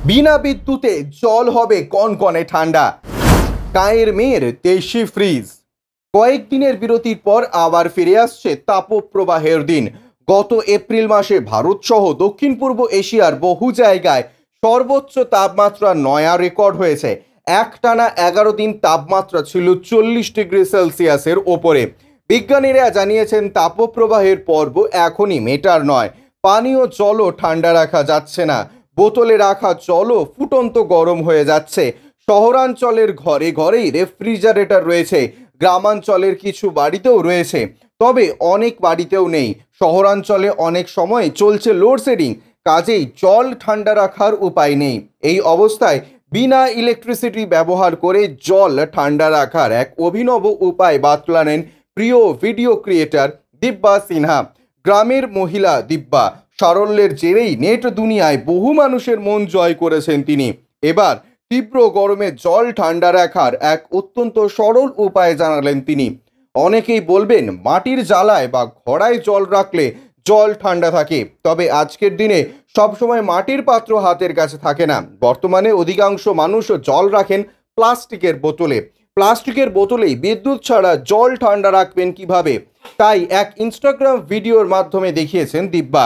বিনা বিদ্যুতে জল হবে কনকনে ঠান্ডা। গাঁয়ের মেয়ের দেশি ফ্রিজ। কয়েকদিনের বিরতির পর আবার ফিরে আসছে তাপপ্রবাহের দিন। গত এপ্রিল মাসে ভারত সহ দক্ষিণ পূর্ব এশিয়ার বহু জায়গায় সর্বোচ্চ তাপমাত্রা নয়া রেকর্ড হয়েছে। একটানা 11 দিন তাপমাত্রা ছিল 40 ডিগ্রি সেলসিয়াসের ওপরে। বিজ্ঞানীরা জানিয়েছেন তাপপ্রবাহের পর্ব এখনই মেটার নয়। পানীয় জলও ঠান্ডা রাখা যাচ্ছে না, বোতলে রাখা জলও ফুটন্ত গরম হয়ে যাচ্ছে। শহরাঞ্চলের ঘরে ঘরেই রেফ্রিজারেটর রয়েছে, গ্রামাঞ্চলের কিছু বাড়িতেও রয়েছে, তবে অনেক বাড়িতেও নেই। শহরাঞ্চলে অনেক সময় চলছে লোডশেডিং, কাজেই জল ঠান্ডা রাখার উপায় নেই। এই অবস্থায় বিনা ইলেকট্রিসিটি ব্যবহার করে জল ঠান্ডা রাখার এক অভিনব উপায় বাতলালেন প্রিয় ভিডিও ক্রিয়েটর দিব্যা সিনহা। গ্রামের মহিলা দিব্যা সারল্যের জেরেই নেট দুনিয়ায় বহু মানুষের মন জয় করেছেন তিনি। এবার তীব্র গরমে জল ঠান্ডা রাখার এক অত্যন্ত সরল উপায় জানালেন তিনি। অনেকেই বলবেন মাটির জ্বালায় বা ঘড়ায় জল রাখলে জল ঠান্ডা থাকে, তবে আজকের দিনে সবসময় মাটির পাত্র হাতের কাছে থাকে না। বর্তমানে অধিকাংশ মানুষ জল রাখেন প্লাস্টিকের বোতলে। প্লাস্টিকের বোতলেই বিদ্যুৎ ছাড়া জল ঠান্ডা রাখবেন কিভাবে, তাই এক ইনস্টাগ্রাম ভিডিওর মাধ্যমে দেখিয়েছেন দিব্যা।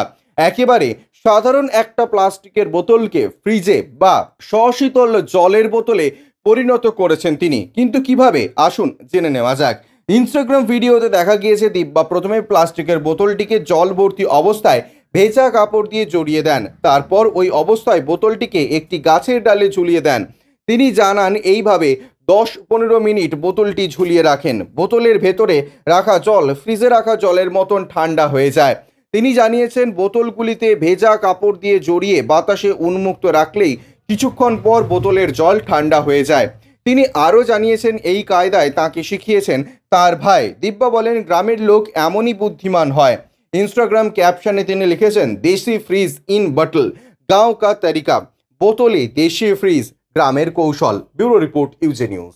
একেবারে সাধারণ একটা প্লাস্টিকের বোতলকে ফ্রিজে বা সশীতল জলের বোতলে পরিণত করেছেন তিনি। কিন্তু কিভাবে, আসুন জেনে নেওয়া যাক। ইনস্টাগ্রাম ভিডিওতে দেখা গিয়েছে দিব্যা প্রথমে প্লাস্টিকের বোতলটিকে জল ভর্তি অবস্থায় ভেজা কাপড় দিয়ে জড়িয়ে দেন, তারপর ওই অবস্থায় বোতলটিকে একটি গাছের ডালে ঝুলিয়ে দেন। তিনি জানান এইভাবে 10-15 মিনিট বোতলটি ঝুলিয়ে রাখেন। বোতলের ভেতরে রাখা জল ফ্রিজে রাখা জলের মতন ঠান্ডা হয়ে যায়। তিনি জানিয়েছেন বোতলগুলিতে ভেজা কাপড় দিয়ে জড়িয়ে বাতাসে উন্মুক্ত রাখলেই কিছুক্ষণ পর বোতলের জল ঠান্ডা হয়ে যায়। তিনি আরও জানিয়েছেন এই কায়দায় তাকে শিখিয়েছেন তার ভাই। দিব্যা বলেন গ্রামের লোক এমনই বুদ্ধিমান হয়। ইনস্টাগ্রাম ক্যাপশনে তিনি লিখেছেন দেশি ফ্রিজ ইন বটল, গাঁও কা তরিকা। বোতলে দেশি ফ্রিজ, গ্রামের কৌশল। ব্যুরো রিপোর্ট, ইউজে নিউজ।